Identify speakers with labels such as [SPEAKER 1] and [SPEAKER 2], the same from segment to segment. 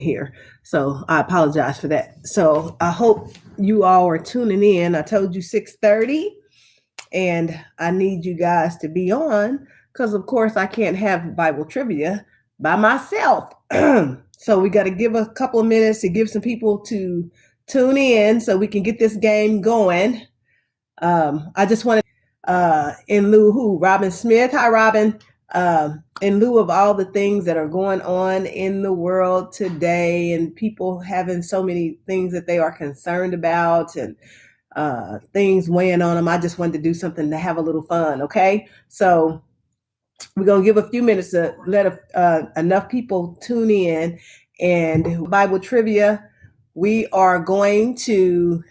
[SPEAKER 1] here. So I apologize for that. So I hope you all are tuning in. I told you 6:30, and I need you guys to be on because, of course, I can't have Bible trivia by myself. So we got to give a couple of minutes to give some people to tune in so we can get this game going. I just wanted, in lieu who? Robin Smith. Hi, Robin. In lieu of all the things that are going on in the world today and people having so many things that they are concerned about and things weighing on them, I just wanted to do something to have a little fun. Okay. So we're going to give a few minutes to let enough people tune in. And Bible trivia, we are going to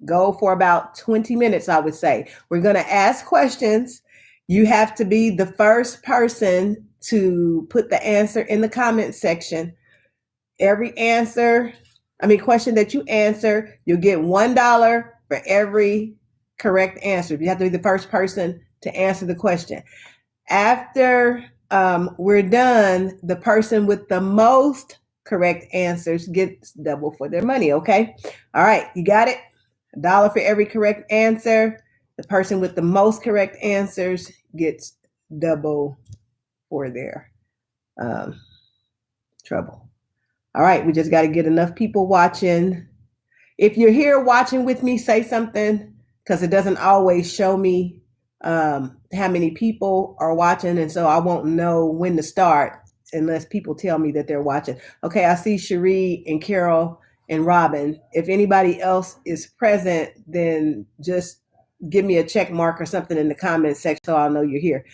[SPEAKER 1] go for about 20 minutes, I would say. We're going to ask questions. You have to be the first person to put the answer in the comment section. Every question that you answer, you'll get $1 for every correct answer. You have to be the first person to answer the question. After we're done, the person with the most correct answers gets double for their money, okay? All right, you got it? $1 for every correct answer. The person with the most correct answers gets double for their trouble. All right, we just got to get enough people watching. If you're here watching with me, say something, because it doesn't always show me how many people are watching, and so I won't know when to start unless people tell me that they're watching. Okay, I see Cherie and Carol and Robin. If anybody else is present, then just give me a check mark or something in the comment section so I'll know you're here.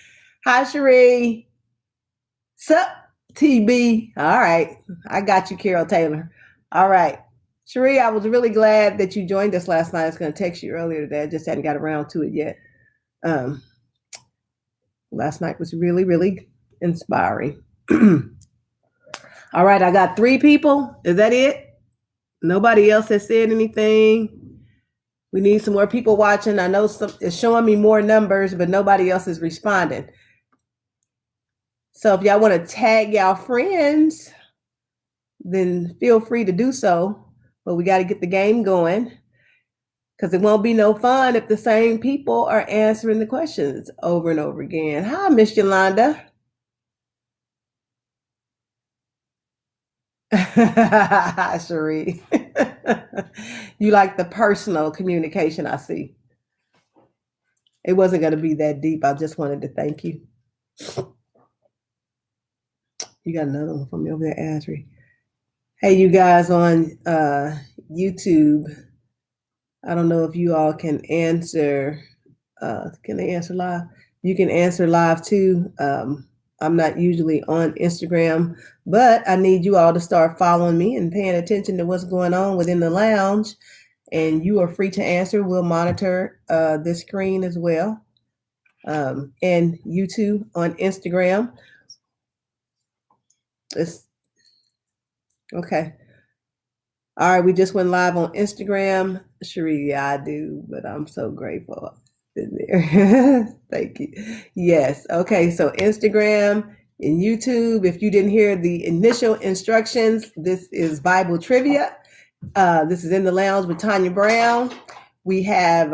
[SPEAKER 1] Hi, Cherie. Sup, TB. All right. I got you, Carol Taylor. All right. Cherie, I was really glad that you joined us last night. I was going to text you earlier today. I just hadn't got around to it yet. Last night was really, really inspiring. All right. I got 3 people. Is that it? Nobody else has said anything. We need some more people watching. I know it's showing me more numbers, but nobody else is responding. So if y'all want to tag y'all friends, then feel free to do so. But we got to get the game going because it won't be no fun if the same people are answering the questions over and over again. Hi, Miss Yolanda. Cherie. You like the personal communication, I see. It wasn't going to be that deep. I just wanted to thank you. You got another one from me over there, Asri. Hey, you guys on YouTube. I don't know if you all can answer. Can they answer live? You can answer live too. I'm not usually on Instagram, but I need you all to start following me and paying attention to what's going on within the lounge. And you are free to answer. We'll monitor this screen as well. And YouTube on Instagram. Okay. All right, we just went live on Instagram. Cherie, yeah, I do, but I'm so grateful in there. Thank you. Yes. Okay, so Instagram and YouTube. If you didn't hear the initial instructions, this is Bible trivia. This is In the Lounge with Tonya Brown. We have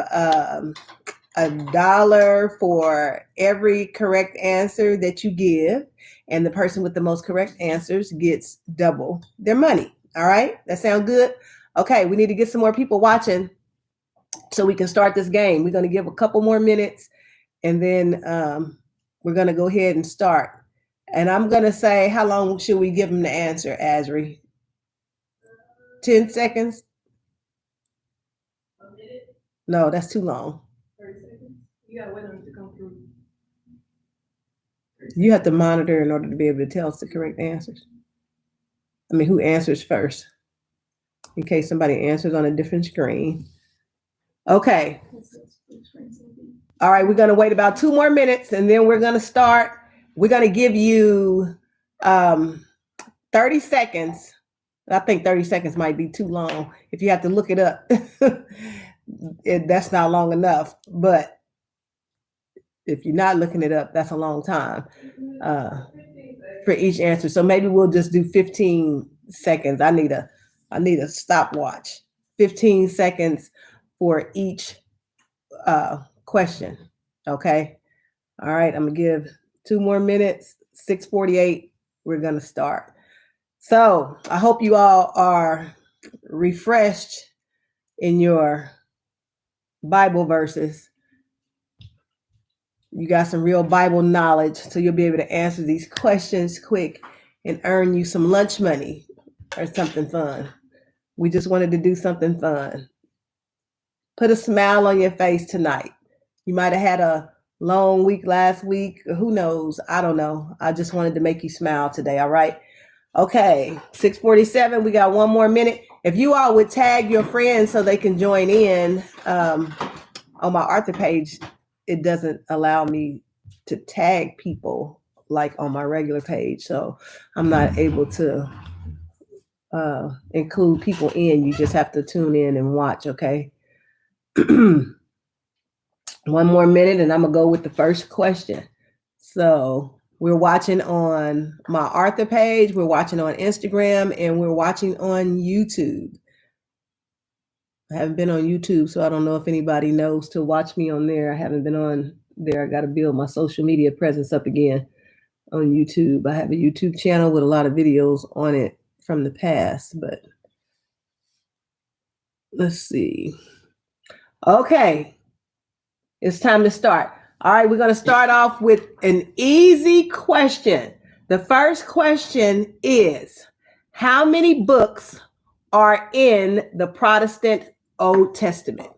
[SPEAKER 1] $1 for every correct answer that you give, and the person with the most correct answers gets double their money. All right, that sound good? Okay, we need to get some more people watching so we can start this game. We're going to give a couple more minutes, and then we're going to go ahead and start. And I'm going to say, how long should we give them to answer, Asri? 10 seconds? No, that's too long. 30 seconds. You got to wait on it to come through. You have to monitor in order to be able to tell us the correct answers. I mean, who answers first? In case somebody answers on a different screen. Okay. All right, we're going to wait about 2 more minutes, and then we're going to start. We're going to give you 30 seconds. I think 30 seconds might be too long. If you have to look it up, that's not long enough. But if you're not looking it up, that's a long time. for each answer. So maybe we'll just do 15 seconds. I need a stopwatch. 15 seconds for each question. Okay. All right. I'm gonna give 2 more minutes. 6:48. We're gonna start. So I hope you all are refreshed in your Bible verses. You got some real Bible knowledge, so you'll be able to answer these questions quick and earn you some lunch money or something fun. We just wanted to do something fun. Put a smile on your face tonight. You might have had a long week last week. Who knows? I don't know. I just wanted to make you smile today. All right. Okay. 6:47. We got 1 more minute. If you all would tag your friends so they can join in on my Arthur page, it doesn't allow me to tag people like on my regular page. So I'm not able to include people in. You just have to tune in and watch. Okay. 1 more minute and I'm gonna go with the first question. So we're watching on my Arthur page, we're watching on Instagram, and we're watching on YouTube. I haven't been on YouTube, so I don't know if anybody knows to watch me on there. I haven't been on there. I got to build my social media presence up again on YouTube. I have a YouTube channel with a lot of videos on it from the past, but let's see. Okay. It's time to start. All right, we're going to start off with an easy question. The first question is, how many books are in the Protestant Old Testament?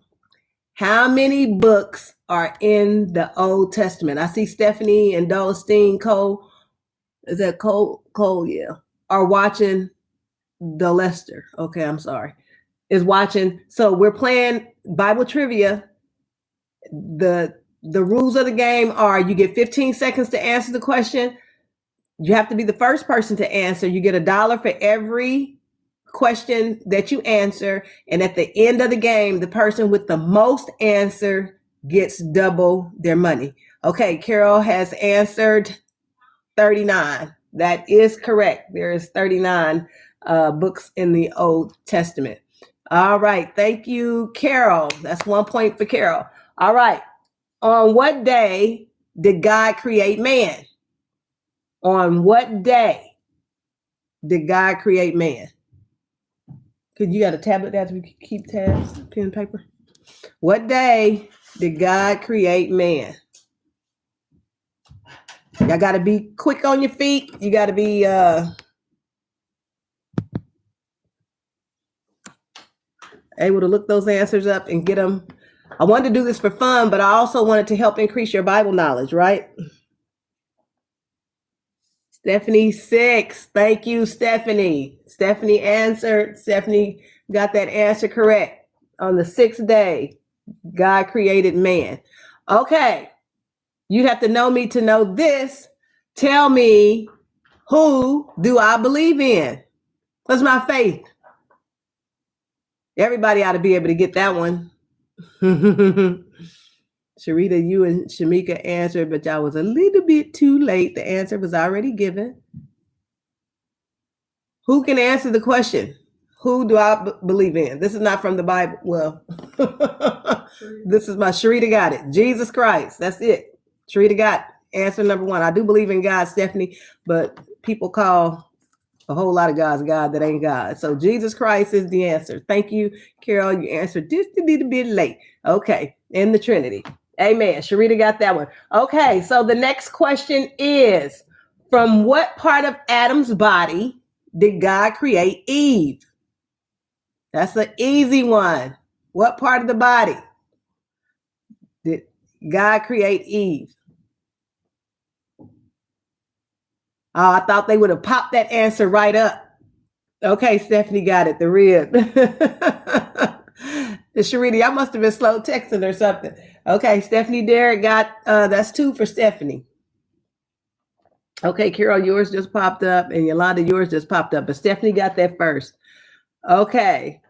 [SPEAKER 1] How many books are in the Old Testament? I see Stephanie and Dolostine Cole. Is that Cole? Cole, yeah. Are watching the Lester. Okay, I'm sorry. Is watching. So we're playing Bible trivia. The rules of the game are you get 15 seconds to answer the question. You have to be the first person to answer. You get $1 for every question that you answer. And at the end of the game, the person with the most answer gets double their money. Okay, Carol has answered 39. That is correct. There is 39 books in the Old Testament. All right. Thank you, Carol. That's 1 point for Carol. All right. On what day did God create man? On what day did God create man? Could you got a tablet there so we can keep tabs, pen and paper? What day did God create man? Y'all got to be quick on your feet. You got to be able to look those answers up and get them. I wanted to do this for fun, but I also wanted to help increase your Bible knowledge, right? Stephanie 6. Thank you, Stephanie. Stephanie answered. Stephanie got that answer correct. On the 6th day, God created man. Okay. You have to know me to know this. Tell me, who do I believe in? What's my faith? Everybody ought to be able to get that one. Sharita, you and Shamika answered, but y'all was a little bit too late. The answer was already given. Who can answer the question? Who do I believe in? This is not from the Bible. Well, this is my Sharita got it. Jesus Christ. That's it. Sharita got answer number 1. I do believe in God, Stephanie, but people call a whole lot of gods God that ain't God. So Jesus Christ is the answer. Thank you, Carol. You answered just a little bit late. Okay. In the Trinity. Amen. Sharita got that one. Okay. So the next question is, from what part of Adam's body did God create Eve? That's an easy one. What part of the body did God create Eve? Oh, I thought they would have popped that answer right up. Okay, Stephanie got it. The rib. Sharita, I must have been slow texting or something. Okay, Stephanie Derrick got, that's 2 for Stephanie. Okay, Carol, yours just popped up, and Yolanda, yours just popped up, but Stephanie got that first. Okay.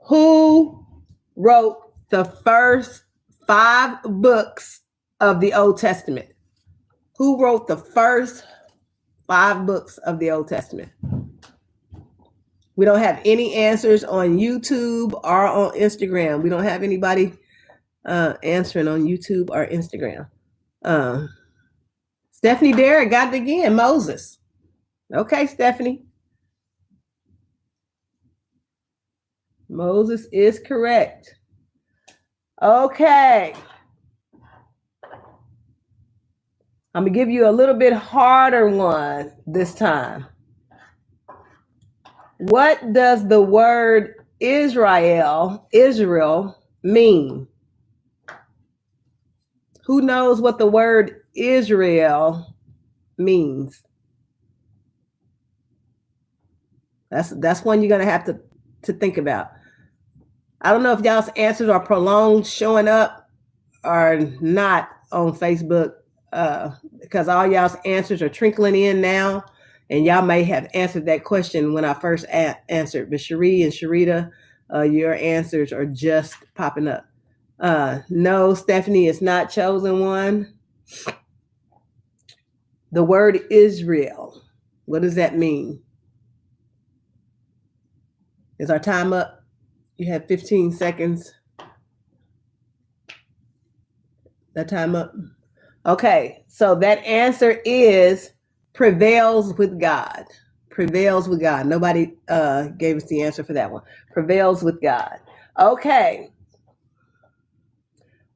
[SPEAKER 1] Who wrote the first 5 books of the Old Testament? Who wrote the first 5 books of the Old Testament? We don't have any answers on YouTube or on Instagram. We don't have anybody answering on YouTube or Instagram. Stephanie Derrick got it again. Moses. Okay, Stephanie. Moses is correct. Okay. I'm going to give you a little bit harder one this time. What does the word Israel mean? Who knows what the word Israel means? That's one you're going to have to think about. I don't know if y'all's answers are prolonged showing up or not on Facebook, because all y'all's answers are trickling in now, and y'all may have answered that question when I first answered. But Cherie and Sharita, your answers are just popping up. No, Stephanie is not chosen one. The word Israel, what does that mean? Is our time up? You have 15 seconds. That time up? Okay, so that answer is prevails with God. Prevails with God. Nobody gave us the answer for that one. Prevails with God. Okay.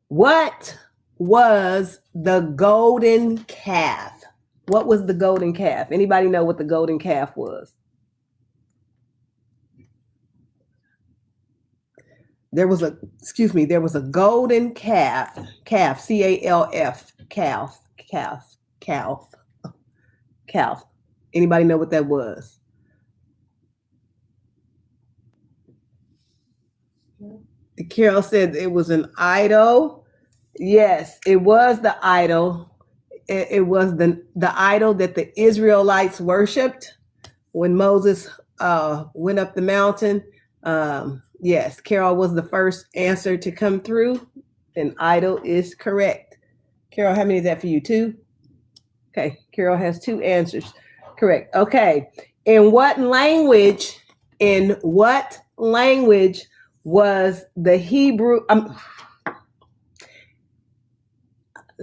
[SPEAKER 1] What was the golden calf? What was the golden calf? Anybody know what the golden calf was? There was a golden calf, C-A-L-F, calf. Anybody know what that was? Carol said it was an idol. Yes, it was the idol. It was the idol that the Israelites worshipped when Moses went up the mountain. Yes, Carol was the first answer to come through. An idol is correct. Carol, how many is that for you? 2? Okay, Carol has 2 answers. Correct. Okay. In what language was the Hebrew?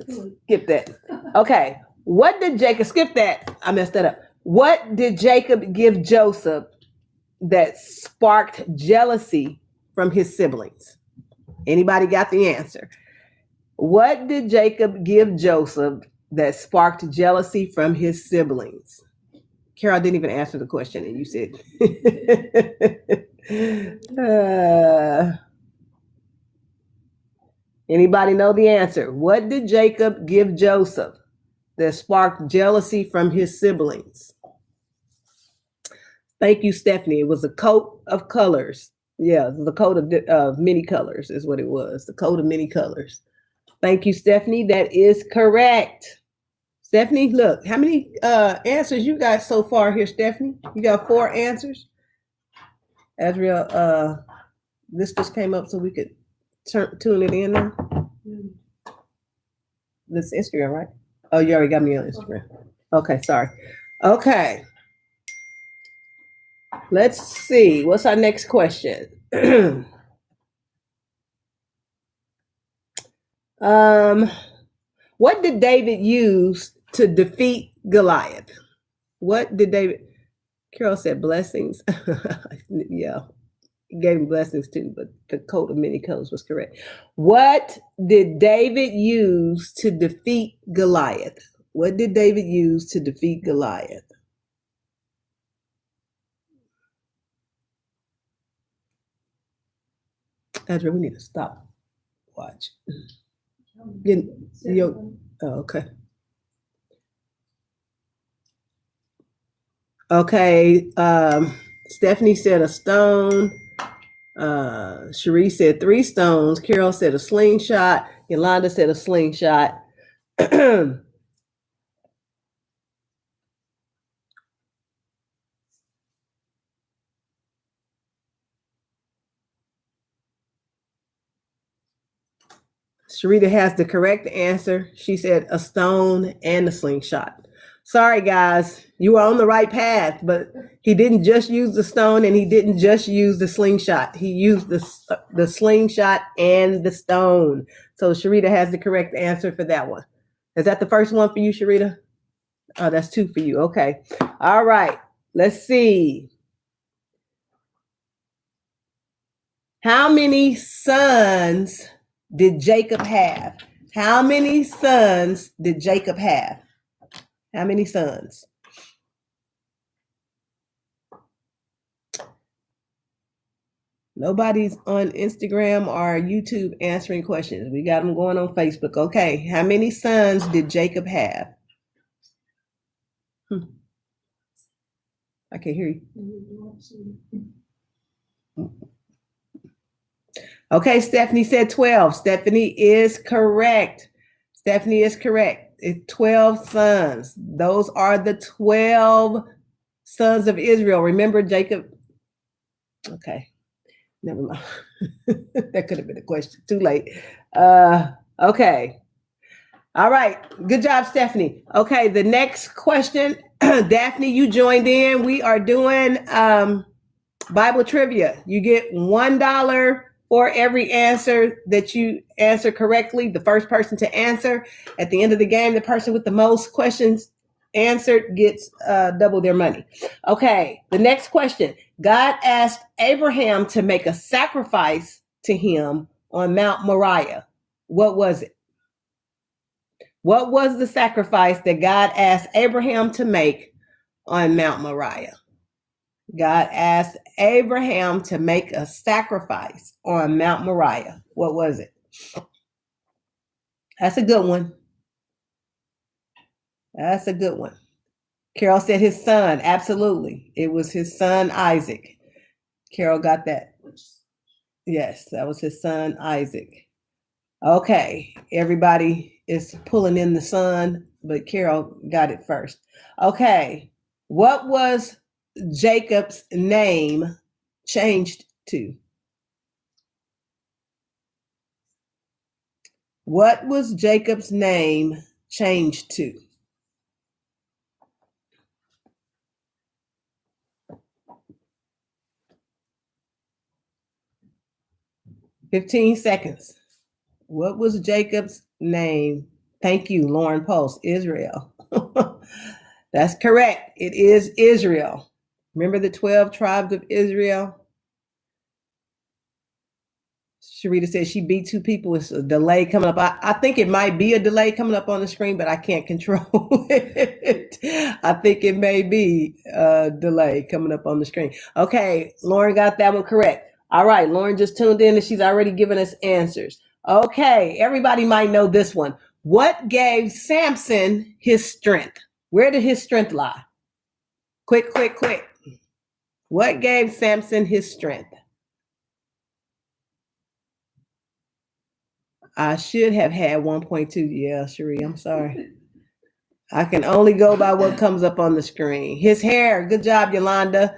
[SPEAKER 1] Skip that. Okay. What did Jacob, skip that. I messed that up. What did Jacob give Joseph that sparked jealousy from his siblings? Anybody got the answer? What did Jacob give Joseph that sparked jealousy from his siblings? Carol didn't even answer the question, and you said. Anybody know the answer? What did Jacob give Joseph that sparked jealousy from his siblings? Thank you, Stephanie. It was a coat of colors. Yeah, the coat of many colors is what it was. The coat of many colors. Thank you, Stephanie. That is correct. Stephanie, look, how many answers you got so far here, Stephanie? You got 4 answers? Azrael, this just came up so we could tune it in now. This is Instagram, right? Oh, you already got me on Instagram. Okay, sorry. Okay. Let's see. What's our next question? What did David use to defeat Goliath? What did David? Carol said blessings. Yeah, he gave him blessings too, but the coat of many colors was correct. What did David use to defeat Goliath? What did David use to defeat Goliath? Ezra, we need to stop. Watch. Okay. Okay. Stephanie said a stone. Cherie said 3 stones. Carol said a slingshot. Yolanda said a slingshot. Sharita has the correct answer. She said a stone and a slingshot. Sorry, guys, you were on the right path, but he didn't just use the stone and he didn't just use the slingshot. He used the slingshot and the stone. So Sharita has the correct answer for that one. Is that the first one for you, Sharita? Oh, that's two for you. Okay. All right. Let's see. How many sons did Jacob have? How many sons did Jacob have? How many sons? Nobody's on Instagram or YouTube answering questions. We got them going on Facebook. Okay. How many sons did Jacob have? I can't hear you. Okay, Stephanie said 12. Stephanie is correct. Stephanie is correct. It's 12 sons. Those are the 12 sons of Israel. Remember Jacob? Okay, never mind. That could have been a question. Too late. Okay. All right. Good job, Stephanie. Okay, the next question. Daphne, you joined in. We are doing Bible trivia. You get $1 for every answer that you answer correctly. The first person to answer at the end of the game, the person with the most questions answered gets double their money. Okay, the next question. God asked Abraham to make a sacrifice to him on Mount Moriah. What was it? What was the sacrifice that God asked Abraham to make on Mount Moriah? God asked Abraham to make a sacrifice on Mount Moriah. What was it? That's a good one. That's a good one. Carol said his son. Absolutely. It was his son, Isaac. Carol got that. Yes, that was his son, Isaac. Okay, everybody is pulling in the sun, but Carol got it first. Okay, what was Jacob's name changed to? What was Jacob's name changed to? $15 seconds. What was Jacob's name? Thank you, Lauren Post. Israel. That's correct. It is Israel. Remember the 12 tribes of Israel? Sharita says she beat two people. It's a delay coming up. I think it might be a delay coming up on the screen, but I can't control it. I think it may be a delay coming up on the screen. Okay, Lauren got that one correct. All right, Lauren just tuned in and she's already given us answers. Okay, everybody might know this one. What gave Samson his strength? Where did his strength lie? Quick. What gave Samson his strength? I should have had 1.2. Yeah, Cherie, I'm sorry. I can only go by what comes up on the screen. His hair. Good job, Yolanda.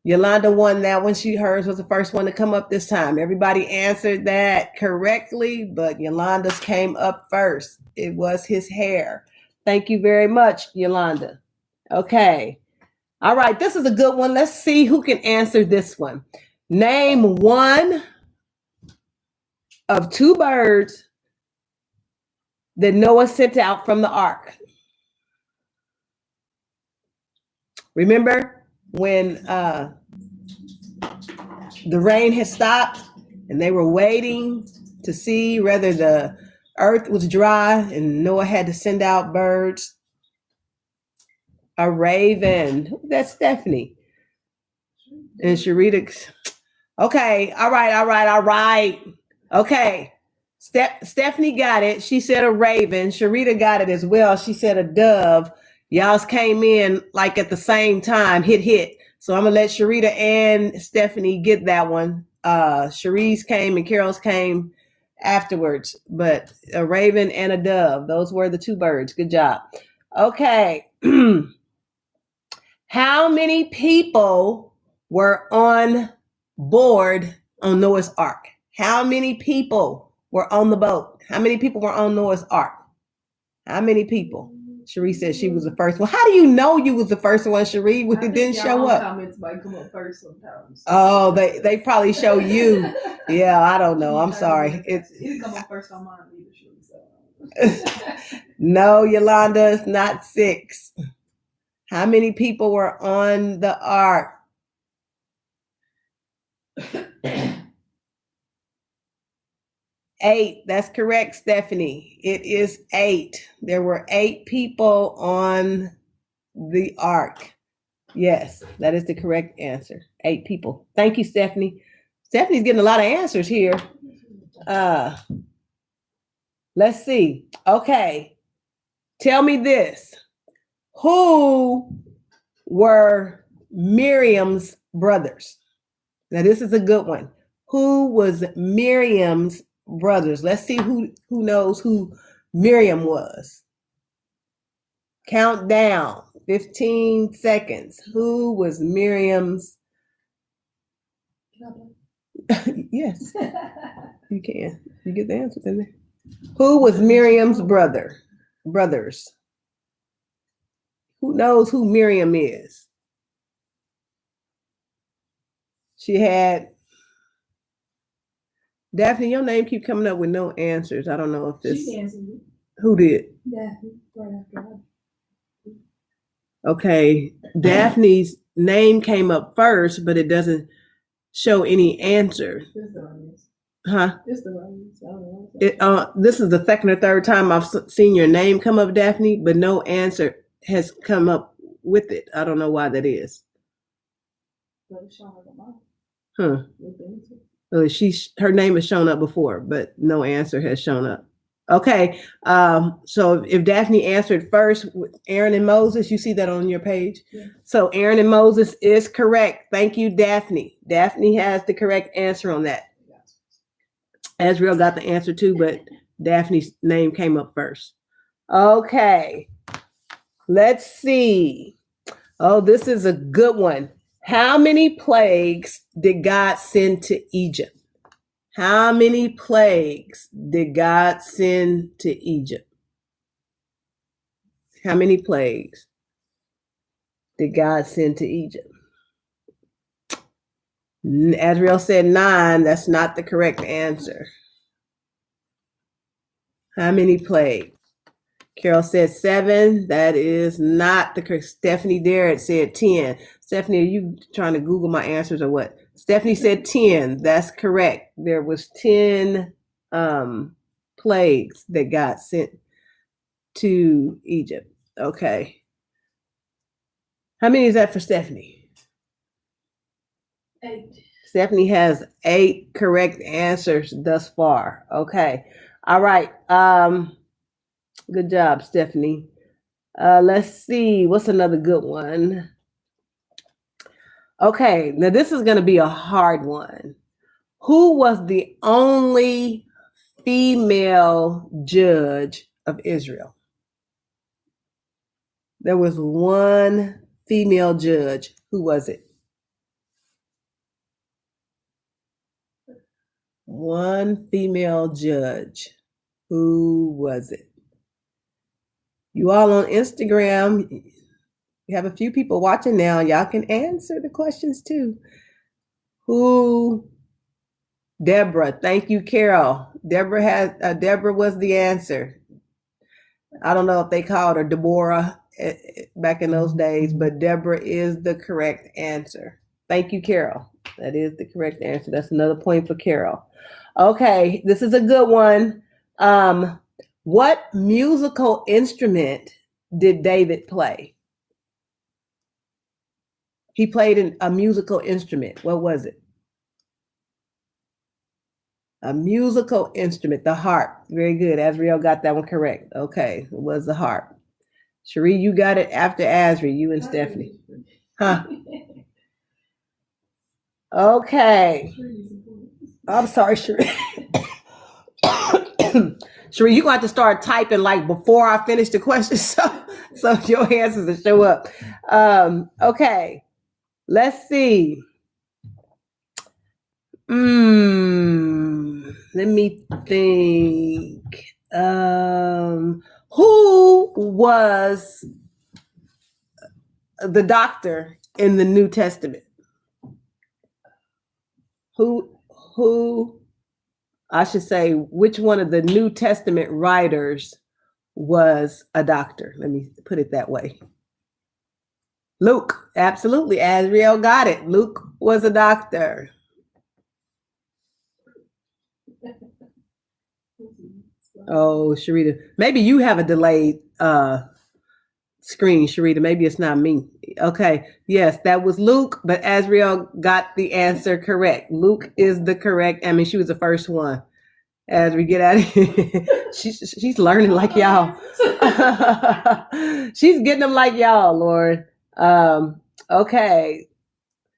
[SPEAKER 1] Yolanda won that one. Hers was the first one to come up this time. Everybody answered that correctly, but Yolanda's came up first. It was his hair. Thank you very much, Yolanda. Okay. All right, this is a good one. Let's see who can answer this one. Name one of two birds that Noah sent out from the ark. Remember when the rain had stopped and they were waiting to see whether the earth was dry and Noah had to send out birds? A raven. That's Stephanie. And Sharita. Okay. All right. Okay. Stephanie got it. She said a raven. Sharita got it as well. She said a dove. Y'all's came in like at the same time. Hit. So I'm gonna let Sharita and Stephanie get that one. Cherie's came and Carol's came afterwards. But a raven and a dove. Those were the two birds. Good job. Okay. How many people were on board on Noah's Ark? How many people were on the boat? How many people were on Noah's Ark? How many people? Cherie said she was the first one. How do you know you was the first one, Cherie, when it didn't show up?
[SPEAKER 2] Comments might come up first sometimes.
[SPEAKER 1] Oh, they probably show you. Yeah, I don't know. I'm sorry.
[SPEAKER 2] It didn't come up first on mine either, Cherie. So.
[SPEAKER 1] No, Yolanda, it's not 6. How many people were on the ark? 8. That's correct, Stephanie. It is 8. There were 8 people on the ark. Yes, that is the correct answer. 8 people. Thank you, Stephanie. Stephanie's getting a lot of answers here. Let's see. Okay. Tell me this. Who were Miriam's brothers? Now, this is a good one. Who was Miriam's brothers? Let's see who knows who Miriam was. Count down. 15 seconds. Who was Miriam's? Yes, you can. You get the answers in there. Who was Miriam's brothers? Who knows who Miriam is? She had Daphne. Your name keep coming up with no answers. I don't know if this.
[SPEAKER 2] She answered it.
[SPEAKER 1] Who did?
[SPEAKER 2] Daphne, right after her.
[SPEAKER 1] Okay, Daphne's name came up first, but it doesn't show any answer. Huh?
[SPEAKER 2] It's the right.
[SPEAKER 1] This is the second or third time I've seen your name come up, Daphne, but no answer has come up with it. I don't know why that is. Huh. So her name has shown up before, but no answer has shown up. Okay, so if Daphne answered first, Aaron and Moses, you see that on your page?
[SPEAKER 2] Yeah.
[SPEAKER 1] So Aaron and Moses is correct. Thank you, Daphne. Daphne has the correct answer on that. Azriel got the answer too, but Daphne's name came up first. Okay, let's see. Oh, this is a good one. How many plagues did God send to Egypt? How many plagues did God send to Egypt? How many plagues did God send to Egypt? Azriel said 9. That's not the correct answer. How many plagues? Carol said 7. That is not the correct. Stephanie Darrett said 10. Stephanie, are you trying to Google my answers or what? Stephanie said 10. That's correct. There was 10 plagues that God sent to Egypt. Okay. How many is that for Stephanie?
[SPEAKER 2] 8.
[SPEAKER 1] Stephanie has 8 correct answers thus far. Okay. All right. Good job, Stephanie. Let's see. What's another good one? Okay. Now this is going to be a hard one. Who was the only female judge of Israel? There was one female judge. Who was it? One female judge. Who was it? You all on Instagram, you have a few people watching now. Y'all can answer the questions too. Who? Deborah. Thank you, Carol. Deborah was the answer. I don't know if they called her Deborah back in those days, but Deborah is the correct answer. Thank you, Carol. That is the correct answer. That's another point for Carol. Okay, this is a good one. What musical instrument did David play? He played a musical instrument. What was it? A musical instrument, the harp. Very good. Azriel got that one correct. Okay, it was the harp. Cherie, you got it after Azri, you and Stephanie. Huh? Okay. I'm sorry, Cherie. Cherie, you're going to have to start typing like before I finish the question so your answers will show up. Okay, let's see. Let me think. Who was the doctor in the New Testament? Who I should say, which one of the New Testament writers was a doctor? Let me put it that way. Luke, absolutely. Azriel got it. Luke was a doctor. Oh, Sharita, maybe you have a delayed screen, Sharita. Maybe it's not me. Okay, yes, that was Luke, but Azriel got the answer correct. Luke is the correct. I mean, she was the first one. As we get out of here, she's learning like y'all. She's getting them like y'all, Lord. Okay,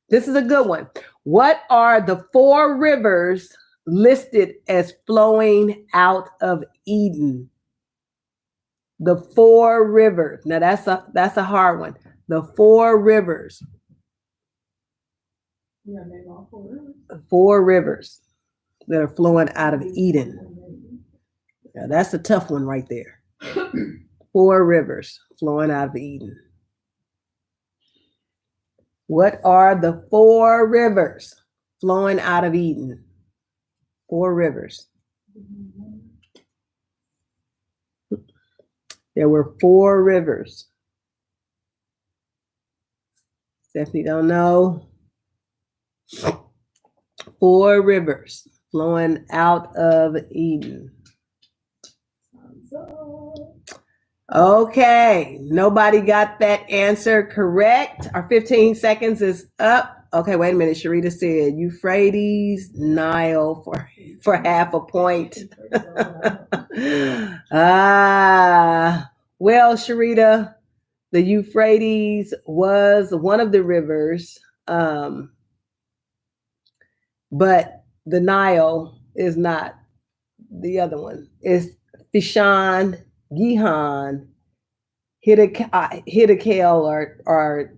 [SPEAKER 1] this is a good one. What are the 4 rivers listed as flowing out of Eden? The 4 rivers. Now that's a hard one. The 4 rivers.
[SPEAKER 2] Yeah, name all 4 rivers.
[SPEAKER 1] 4 rivers that are flowing out of Eden. Now that's a tough one right there. 4 rivers flowing out of Eden. What are the 4 rivers flowing out of Eden? 4 rivers. There were 4 rivers. Stephanie don't know. 4 rivers flowing out of Eden. Okay, nobody got that answer correct. Our 15 seconds is up. Okay, wait a minute. Sharita said Euphrates, Nile for half a point. Well, Sharita, the Euphrates was one of the rivers, but the Nile is not the other one. It's Fishan, Gihon, Hiddekel, or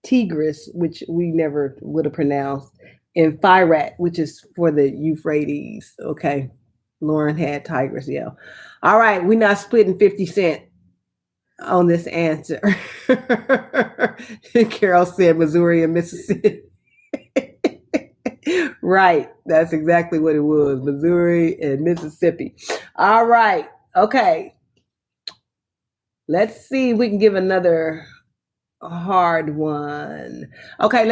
[SPEAKER 1] Tigris, which we never would have pronounced, and Firat, which is for the Euphrates. Okay. Lauren had Tigris, yeah. All right, we're not splitting 50 cents on this answer. Carol said Missouri and Mississippi. Right, that's exactly what it was, Missouri and Mississippi. All right, okay. Let's see if we can give another hard one. Okay,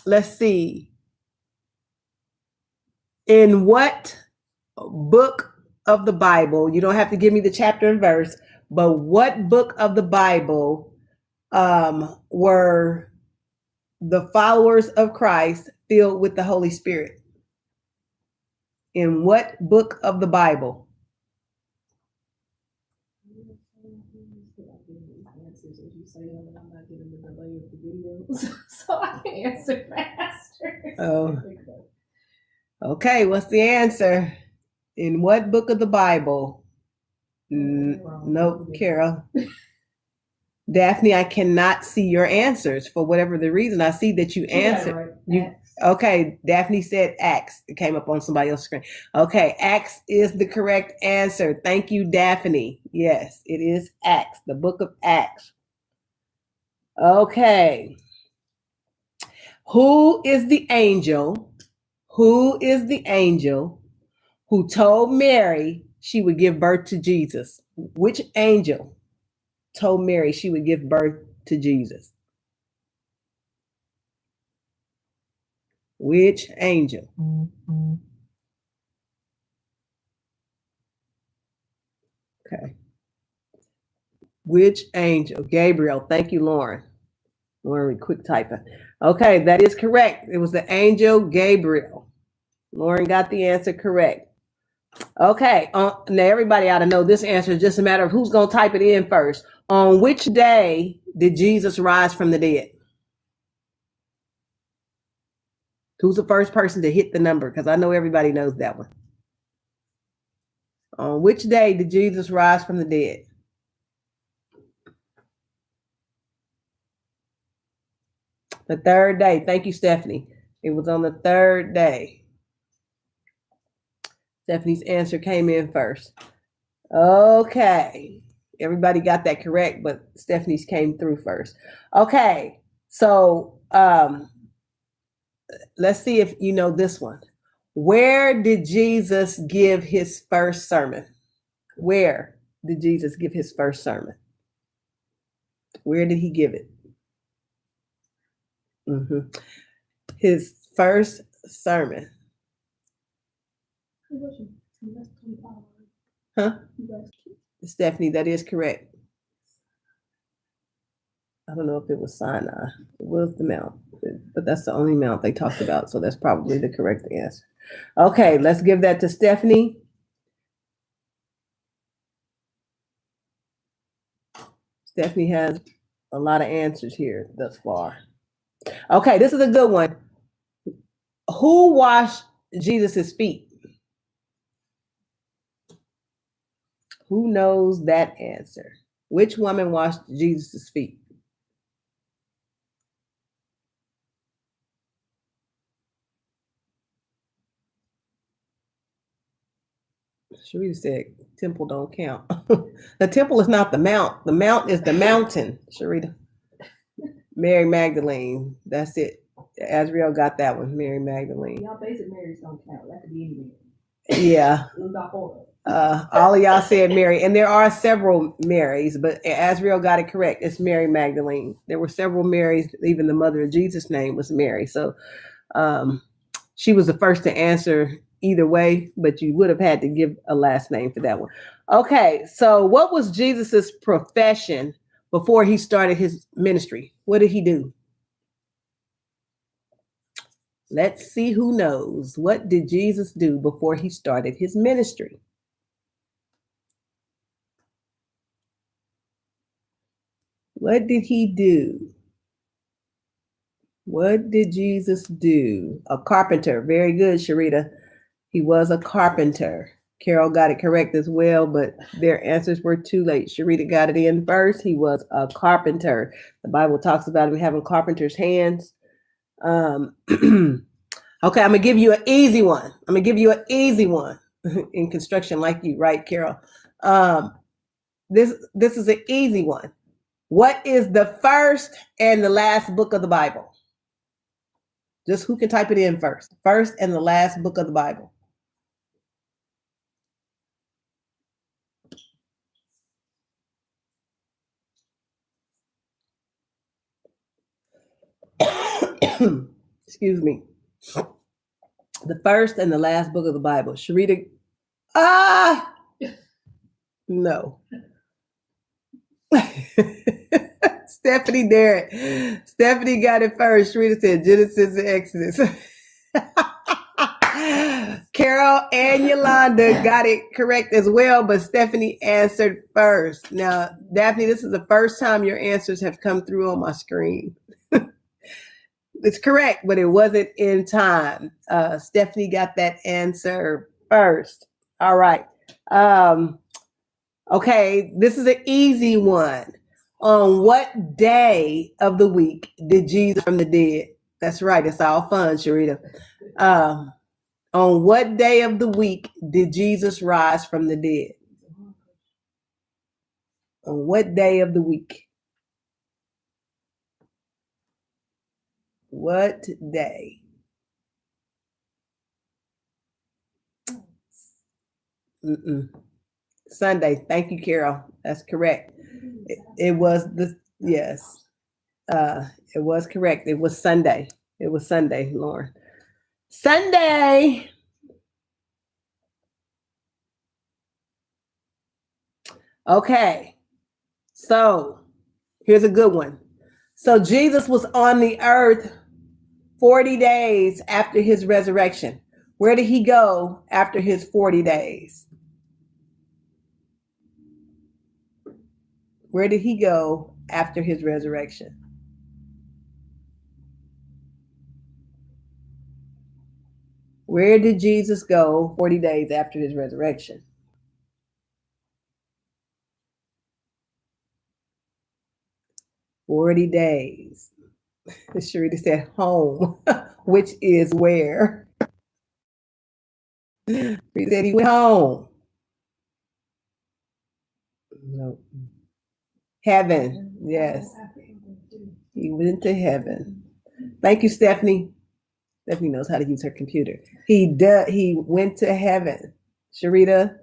[SPEAKER 1] let's see. In what book of the Bible, you don't have to give me the chapter and verse, but what book of the Bible were the followers of Christ filled with the Holy Spirit? In what book of the Bible?
[SPEAKER 2] So I can answer faster.
[SPEAKER 1] Oh. Okay, what's the answer? In what book of the Bible? Nope, Carol. Daphne, I cannot see your answers for whatever the reason. I see that you answered. Okay, Daphne said Acts. It came up on somebody else's screen. Okay, Acts is the correct answer. Thank you, Daphne. Yes, it is Acts, the book of Acts. Okay. Who is the angel? Who is the angel who told Mary she would give birth to Jesus? Which angel told Mary she would give birth to Jesus? Which angel? Okay. Which angel? Gabriel. Thank you, Lauren. Lauren, quick typing. Okay, that is correct. It was the angel Gabriel. Lauren got the answer correct. Okay, now everybody ought to know this answer. It's just a matter of who's going to type it in first. On which day did Jesus rise from the dead? Who's the first person to hit the number? Because I know everybody knows that one. On which day did Jesus rise from the dead? The 3rd day. Thank you, Stephanie. It was on the 3rd day. Stephanie's answer came in first. Okay. Everybody got that correct, but Stephanie's came through first. Okay. So let's see if you know this one. Where did Jesus give his first sermon? Where did Jesus give his first sermon? Where did he give it? His first sermon. Huh? Stephanie, that is correct. I don't know if it was Sinai. It was the mount, but that's the only mount they talked about, so that's probably the correct answer. Okay, let's give that to Stephanie. Stephanie has a lot of answers here thus far. Okay, this is a good one. Who washed Jesus's feet? Who knows that answer? Which woman washed Jesus's feet? Sharita said, temple don't count. The temple is not the mount. The mount is the mountain, Sharita. Mary Magdalene. That's it. Azriel got that one. Mary Magdalene.
[SPEAKER 2] Y'all basic Marys don't count. That could be anything.
[SPEAKER 1] Yeah. All of y'all said Mary, and there are several Marys, but Azriel got it correct. It's Mary Magdalene. There were several Marys. Even the mother of Jesus' name was Mary. So she was the first to answer either way, but you would have had to give a last name for that one. Okay, so what was Jesus's profession before he started his ministry? What did he do? Let's see who knows. What did Jesus do before he started his ministry? What did he do? What did Jesus do? A carpenter. Very good, Sharita. He was a carpenter. Carol got it correct as well, but their answers were too late. Sharita got it in first. He was a carpenter. The Bible talks about him having carpenter's hands. Okay, I'm gonna give you an easy one. In construction, like you, right, Carol? This is an easy one. What is the first and the last book of the Bible? Just who can type it in first? First and the last book of the Bible. Excuse me. The first and the last book of the Bible. Sharita. No. Stephanie Derrick. Stephanie got it first. Sharita said Genesis and Exodus. Carol and Yolanda got it correct as well, but Stephanie answered first. Now, Daphne, this is the first time your answers have come through on my screen. It's correct, but it wasn't in time. Stephanie got that answer first. All right. Okay, this is an easy one. On what day of the week did Jesus from the dead? That's right. It's all fun, Sharita. On what day of the week did Jesus rise from the dead? On what day of the week? What day? Sunday. Thank you, Carol. That's correct. It was yes. It was correct. It was Sunday. It was Sunday, Lauren. Sunday. Okay. So here's a good one. So Jesus was on the earth 40 days after his resurrection. Where did he go after his 40 days? Where did he go after his resurrection? Where did Jesus go 40 days after his resurrection? "40 days." Sharita said home, which is where? He said he went home. No. Heaven. Yes. He went to heaven. Thank you, Stephanie. Stephanie knows how to use her computer. He went to heaven. Sharita,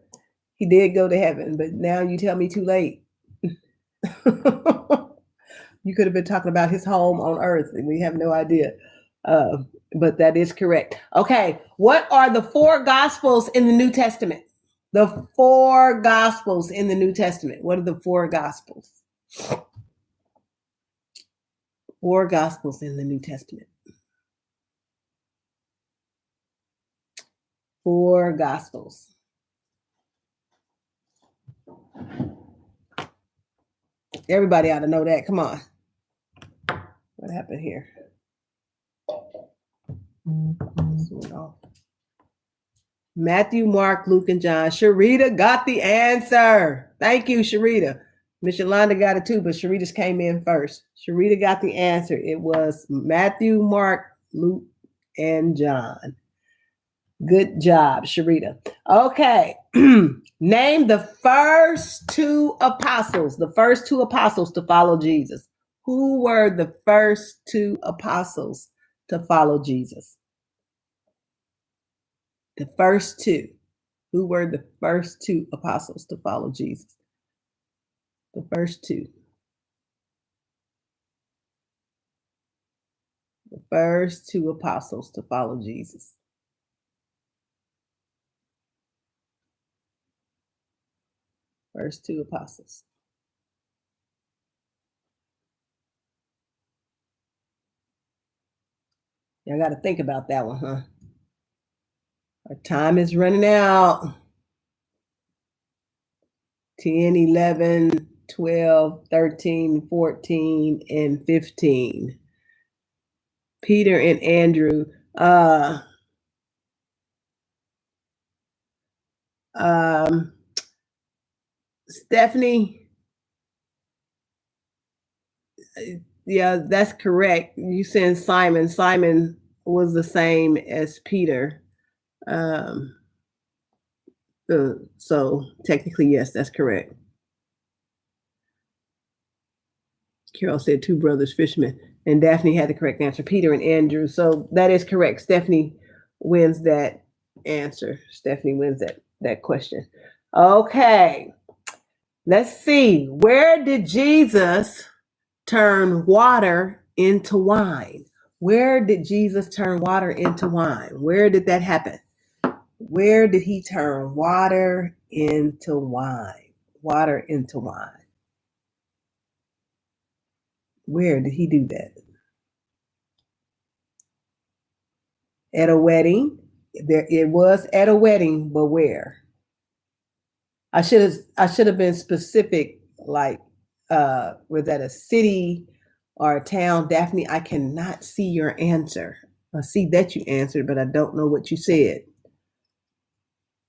[SPEAKER 1] he did go to heaven, but now you tell me too late. You could have been talking about his home on earth, and we have no idea. But that is correct. Okay, what are the 4 gospels in the New Testament? The 4 gospels in the New Testament. What are the 4 gospels? 4 gospels in the New Testament. 4 gospels. Everybody ought to know that. Come on. What happened here? Matthew, Mark, Luke, and John. Sharita got the answer. Thank you, Sharita. Miss Yolanda got it too, but Sharita's came in first. Sharita got the answer. It was Matthew, Mark, Luke, and John. Good job, Sharita. Okay. Name the first 2 apostles, to follow Jesus. Who were the first 2 apostles to follow Jesus? The first 2. Who were the first 2 apostles to follow Jesus? The first 2. The first 2 apostles to follow Jesus. First 2 apostles. Y'all got to think about that one, huh? Our time is running out. 10, 11, 12, 13, 14, and 15. Peter and Andrew. Stephanie. Yeah, that's correct. You said Simon. Simon was the same as Peter. So technically, yes, that's correct. Carol said 2 brothers, fishermen, and Daphne had the correct answer, Peter and Andrew. So that is correct. Stephanie wins that answer. Stephanie wins that question. Okay, let's see. Where did Jesus turn water into wine? Where did Jesus turn water into wine? Where did that happen? Where did he turn water into wine? Water into wine. Where did he do that? At a wedding. It was at a wedding, but where? I should have been specific, like was that a city or a town? Daphne, I cannot see your answer. I see that you answered, but I don't know what you said.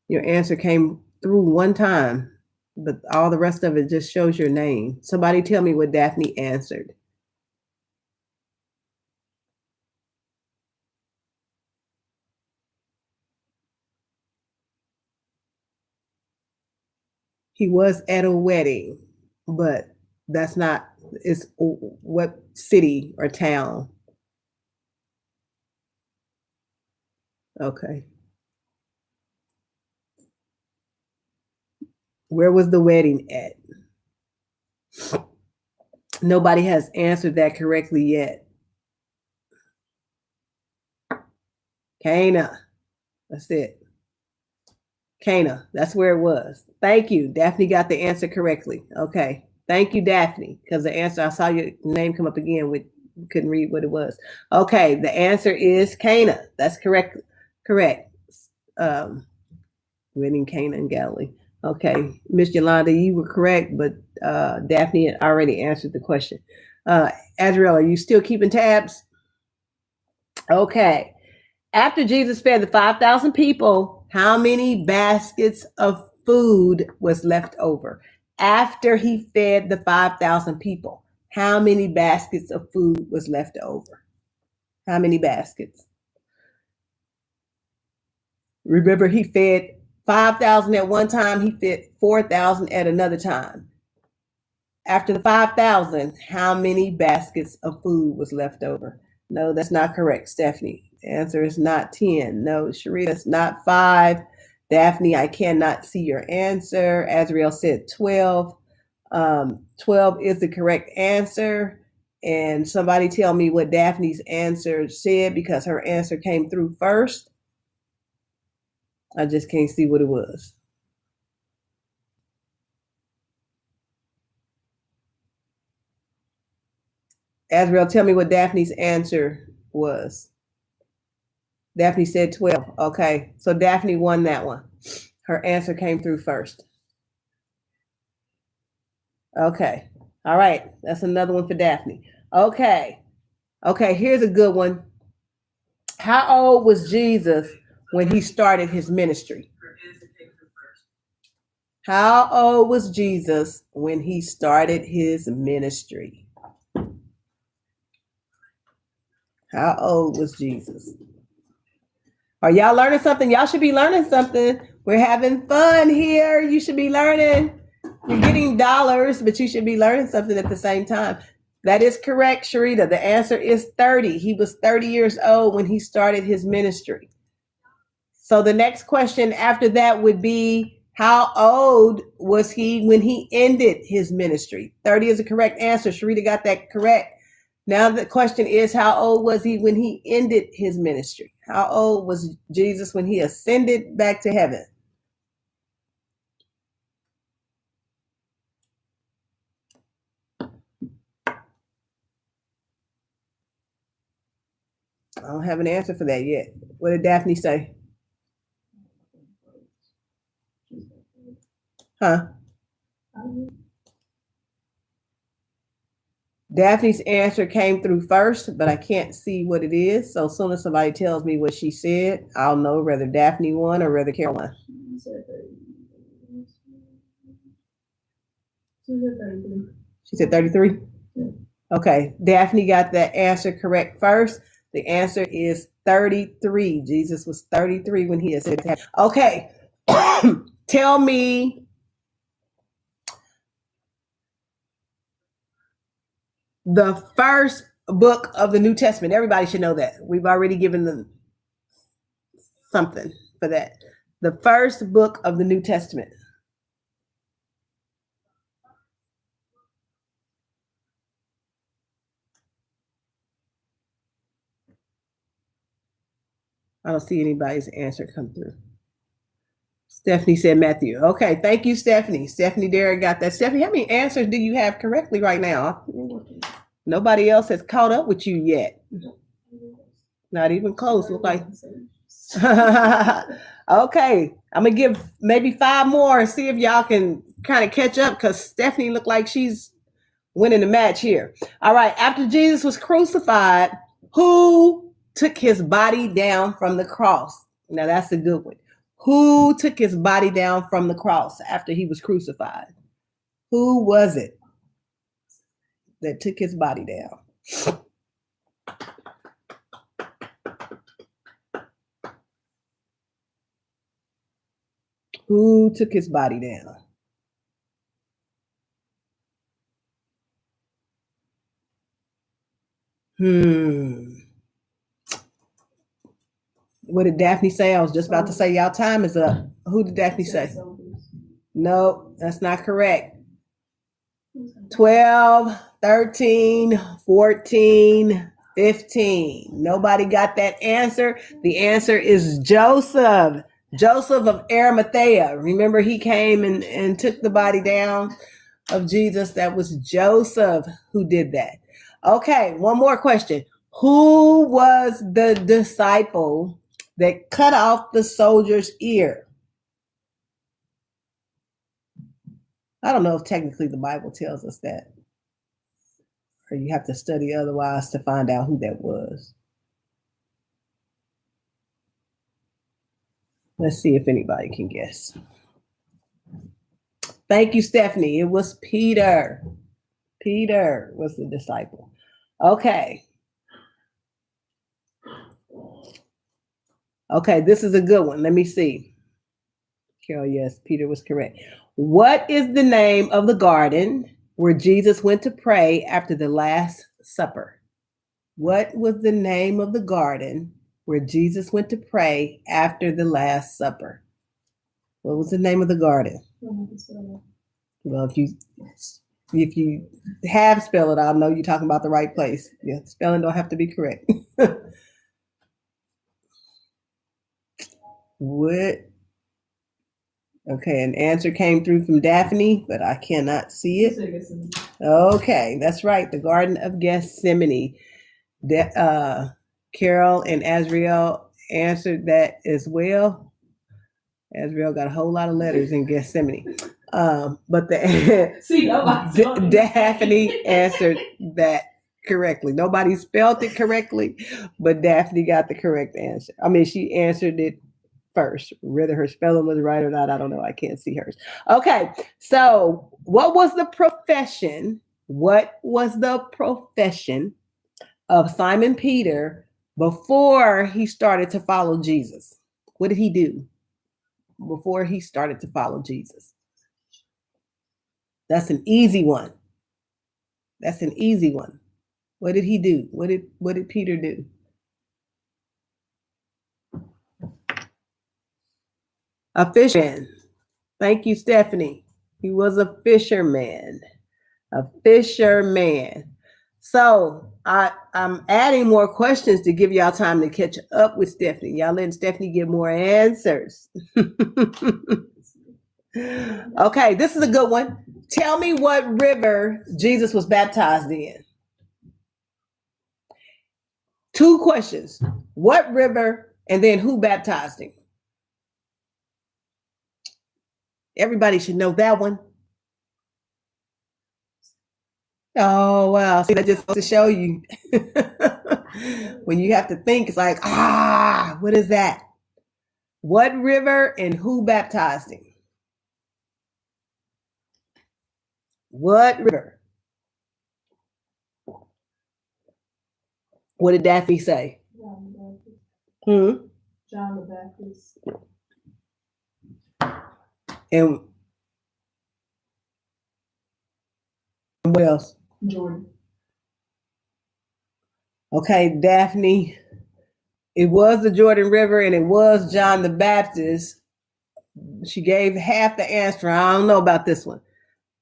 [SPEAKER 1] Your answer came through one time, but all the rest of it just shows your name. Somebody tell me what Daphne answered. He was at a wedding, but that's not, it's what city or town? Okay. Where was the wedding at? Nobody has answered that correctly yet. Cana. That's it. Cana. That's where it was. Thank you. Daphne got the answer correctly. Okay. Thank you, Daphne, because the answer, I saw your name come up again with, couldn't read what it was. Okay. The answer is Cana. That's correct. Correct. Wedding Cana in Galilee. Okay. Miss Yolanda, you were correct, but Daphne had already answered the question. Azrael, are you still keeping tabs? Okay. After Jesus fed the 5,000 people, how many baskets of food was left over? After he fed the 5,000 people, how many baskets of food was left over? How many baskets? Remember, he fed 5,000 at one time, he fed 4,000 at another time. After the 5,000, how many baskets of food was left over? No, that's not correct, Stephanie. The answer is not 10. No, Sharita, it's not 5. Daphne, I cannot see your answer. Azriel said 12. 12 is the correct answer. And somebody tell me what Daphne's answer said, because her answer came through first. I just can't see what it was. Azriel, tell me what Daphne's answer was. Daphne said 12. Okay, so Daphne won that one. Her answer came through first. Okay, all right, that's another one for Daphne. Okay, here's a good one. How old was Jesus when he started his ministry? How old was Jesus when he started his ministry? How old was Jesus? Are y'all learning something? Y'all should be learning something. We're having fun here. You should be learning. You're getting dollars, but you should be learning something at the same time. That is correct, Sharita. The answer is 30. He was 30 years old when he started his ministry. So the next question after that would be, how old was he when he ended his ministry? 30 is the correct answer. Sharita got that correct. Now the question is, how old was he when he ended his ministry? How old was Jesus when he ascended back to heaven? I don't have an answer for that yet. What did Daphne say? Huh? Daphne's answer came through first, but I can't see what it is. So as soon as somebody tells me what she said, I'll know whether Daphne won or whether Carol won. She said 33? Okay, Daphne got that answer correct first. The answer is 33. Jesus was 33 when he ascended to heaven. Okay, tell me the first book of the New Testament. Everybody should know that. We've already given them something for that. The first book of the New Testament. I don't see anybody's answer come through. Stephanie said Matthew. Okay, thank you, Stephanie. Stephanie Derrick got that. Stephanie, how many answers do you have correctly right now? Nobody else has caught up with you yet. Not even close. Look like. Okay, I'm gonna give maybe 5 more and see if y'all can kind of catch up, because Stephanie looked like she's winning the match here. All right, after Jesus was crucified, who took his body down from the cross? Now that's a good one. Who took his body down from the cross after he was crucified? Who was it that took his body down? Who took his body down? What did Daphne say? I was just about to say y'all time is up. Who did Daphne say? No, that's not correct. 12, 13, 14, 15. Nobody got that answer. The answer is Joseph. Joseph of Arimathea. Remember, he came and took the body down of Jesus. That was Joseph who did that. Okay, one more question. Who was the disciple that cut off the soldier's ear? I don't know if technically the Bible tells us that, or you have to study otherwise to find out who that was. Let's see if anybody can guess. Thank you, Stephanie. It was Peter. Peter was the disciple. Okay. Okay, this is a good one. Let me see. Carol, yes, Peter was correct. What is the name of the garden where Jesus went to pray after the Last Supper? What was the name of the garden where Jesus went to pray after the Last Supper? What was the name of the garden? Well, if you have spelled it, I'll know you're talking about the right place. Yeah, spelling don't have to be correct. What? Okay, an answer came through from Daphne, but I cannot see it. Okay, that's right. The Garden of Gethsemane. Carol and Azriel answered that as well. Azriel got a whole lot of letters in Gethsemane. But Daphne answered that correctly. Nobody spelled it correctly, but Daphne got the correct answer. I mean, she answered it first. Whether her spelling was right or not, I don't know. I can't see hers. Okay, so what was the profession? What was the profession of Simon Peter before he started to follow Jesus? What did he do before he started to follow Jesus? That's an easy one. That's an easy one. What did he do? What did Peter do? A fisherman. Thank you, Stephanie. He was a fisherman. A fisherman. So I'm adding more questions to give y'all time to catch up with Stephanie. Y'all letting Stephanie get more answers. Okay, this is a good one. Tell me what river Jesus was baptized in. 2 questions. What river, and then who baptized him? Everybody should know that one. Oh, wow. See, that just goes to show you. When you have to think, it's like, what is that? What river and who baptized him? What river? What did Daphne say?
[SPEAKER 2] John the Baptist.
[SPEAKER 1] John
[SPEAKER 2] the Baptist.
[SPEAKER 1] And what else?
[SPEAKER 2] Jordan.
[SPEAKER 1] Okay, Daphne. It was the Jordan River and it was John the Baptist. She gave half the answer. I don't know about this one.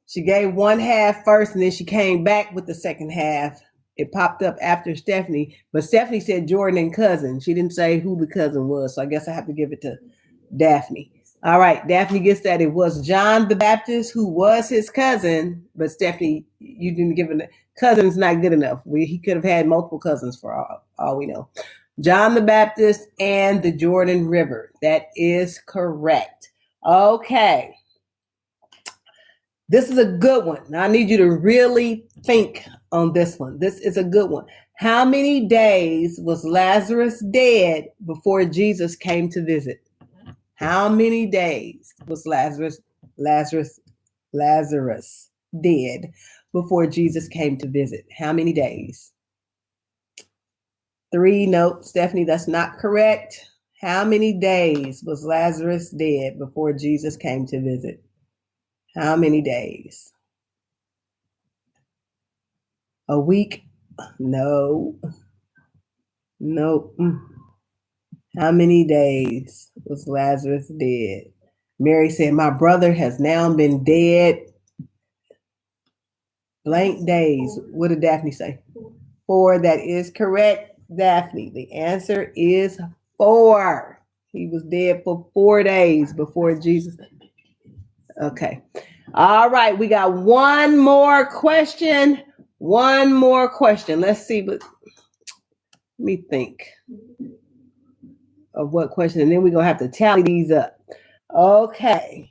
[SPEAKER 1] She gave one half first and then she came back with the second half. It popped up after Stephanie, but Stephanie said Jordan and cousin. She didn't say who the cousin was, so I guess I have to give it to Daphne. All right, Daphne gets that. It was John the Baptist who was his cousin, but Stephanie, you didn't give it. Cousin's not good enough. He could have had multiple cousins for all we know. John the Baptist and the Jordan River. That is correct. Okay. This is a good one. Now I need you to really think on this one. This is a good one. How many days was Lazarus dead before Jesus came to visit? How many days was Lazarus dead before Jesus came to visit? How many days? 3. Nope, Stephanie, that's not correct. How many days was Lazarus dead before Jesus came to visit? How many days? A week? No. Nope. How many days was Lazarus dead? Mary said, my brother has now been dead blank days. What did Daphne say? 4. That is correct, Daphne. The answer is 4. He was dead for 4 days before Jesus. Okay. All right. We got one more question. Let's see. Let me think of what question. And then we're going to have to tally these up. Okay.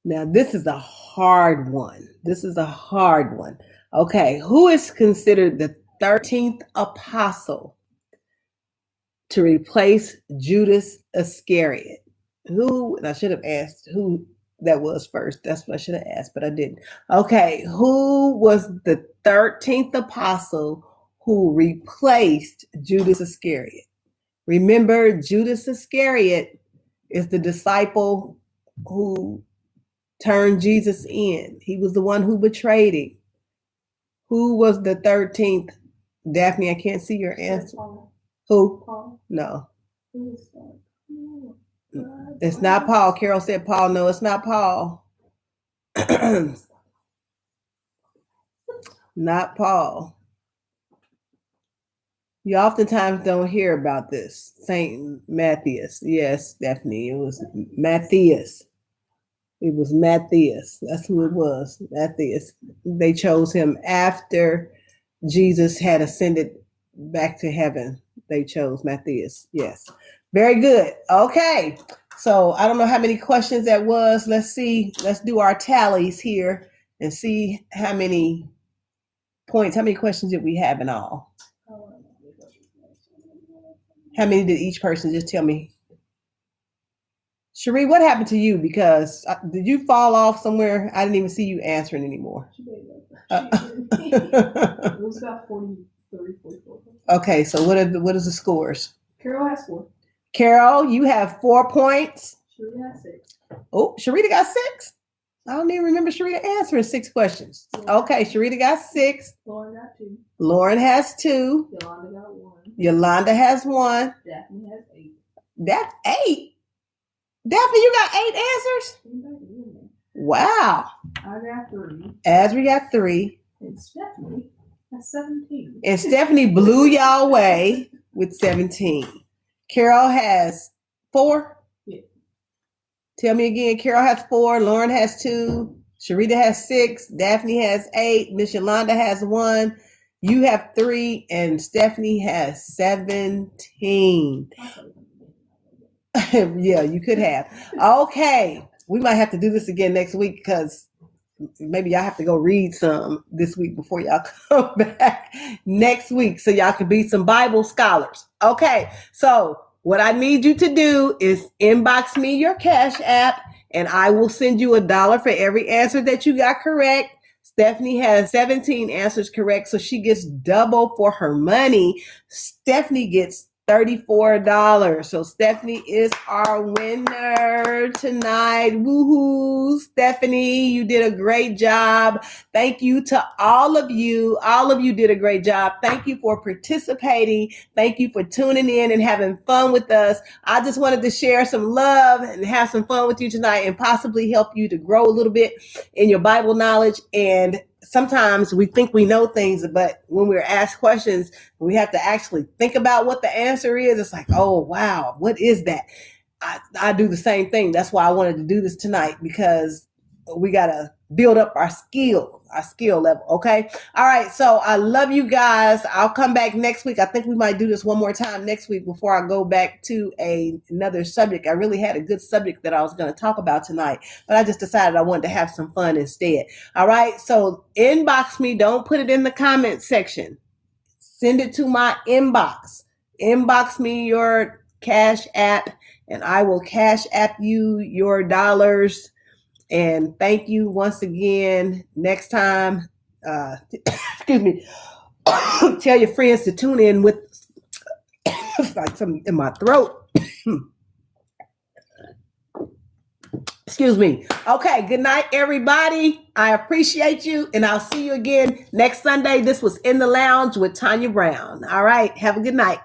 [SPEAKER 1] Now, this is a hard one. Okay. Who is considered the 13th apostle to replace Judas Iscariot? Who, and I should have asked who that was first. That's what I should have asked, but I didn't. Okay, who was the 13th apostle who replaced Judas Iscariot? Remember, Judas Iscariot is the disciple who turned Jesus in. He was the one who betrayed him. Who was the 13th? Daphne, I can't see your answer.
[SPEAKER 2] Paul.
[SPEAKER 1] Who?
[SPEAKER 2] Paul.
[SPEAKER 1] No.
[SPEAKER 2] Who's that?
[SPEAKER 1] It's not Paul. Carol said Paul. No, it's not Paul. Not Paul. You oftentimes don't hear about this. Saint Matthias. Yes, Stephanie. It was Matthias. It was Matthias. That's who it was. Matthias. They chose him after Jesus had ascended back to heaven. They chose Matthias. Yes. Very good. Okay. So I don't know how many questions that was. Let's see. Let's do our tallies here and see how many points, how many questions did we have in all? How many did each person just tell me? Cherie, what happened to you? Because did you fall off somewhere? I didn't even see you answering anymore.
[SPEAKER 2] It was about 43, 44.
[SPEAKER 1] Okay, so what is the scores?
[SPEAKER 2] Carol has 4.
[SPEAKER 1] Carol, you have 4 points.
[SPEAKER 2] Sharita has 6.
[SPEAKER 1] Oh, Sharita got 6. I don't even remember Sharita answering 6 questions. Okay, Sharita got 6.
[SPEAKER 2] Lauren got 2.
[SPEAKER 1] Lauren has 2.
[SPEAKER 2] Yolanda got 1.
[SPEAKER 1] Yolanda has 1.
[SPEAKER 2] Daphne has 8.
[SPEAKER 1] That's 8. Daphne, you got 8 answers? Wow.
[SPEAKER 2] I got 3.
[SPEAKER 1] Asri got 3.
[SPEAKER 2] And Stephanie has 17.
[SPEAKER 1] And Stephanie blew y'all away with 17. Carol has 4.
[SPEAKER 2] Yeah.
[SPEAKER 1] Tell me again. Carol has 4. Lauren has 2. Sharita has 6. Daphne has 8. Miss Yolanda has 1. You have 3. And Stephanie has 17. Yeah, you could have. Okay. We might have to do this again next week because maybe y'all have to go read some this week before y'all come back next week so y'all can be some Bible scholars. Okay, so what I need you to do is inbox me your Cash App and I will send you $1 for every answer that you got correct. Stephanie has 17 answers correct, so she gets double for her money. Stephanie gets $34. So Stephanie is our winner tonight. Woohoo, Stephanie, you did a great job. Thank you to all of you. All of you did a great job. Thank you for participating. Thank you for tuning in and having fun with us. I just wanted to share some love and have some fun with you tonight and possibly help you to grow a little bit in your Bible knowledge. And sometimes we think we know things, but when we're asked questions, we have to actually think about what the answer is. It's like, oh, wow, what is that? I do the same thing. That's why I wanted to do this tonight, because we got to build up our skill level. Okay. All right. So I love you guys. I'll come back next week. I think we might do this one more time next week before I go back to another subject. I really had a good subject that I was going to talk about tonight, but I just decided I wanted to have some fun instead. All right. So inbox me. Don't put it in the comment section. Send it to my inbox. Inbox me your Cash App and I will Cash App you your dollars. And thank you once again. Next time, excuse me, tell your friends to tune in with like something in my throat. Excuse me. Okay, good night, everybody. I appreciate you, and I'll see you again next Sunday. This was In the Lounge with Tonya Brown. All right, have a good night.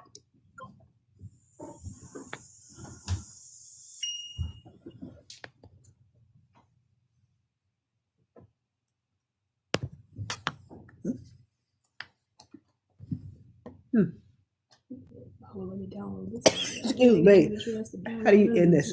[SPEAKER 2] Let me download this.
[SPEAKER 1] Excuse me. How do you end this?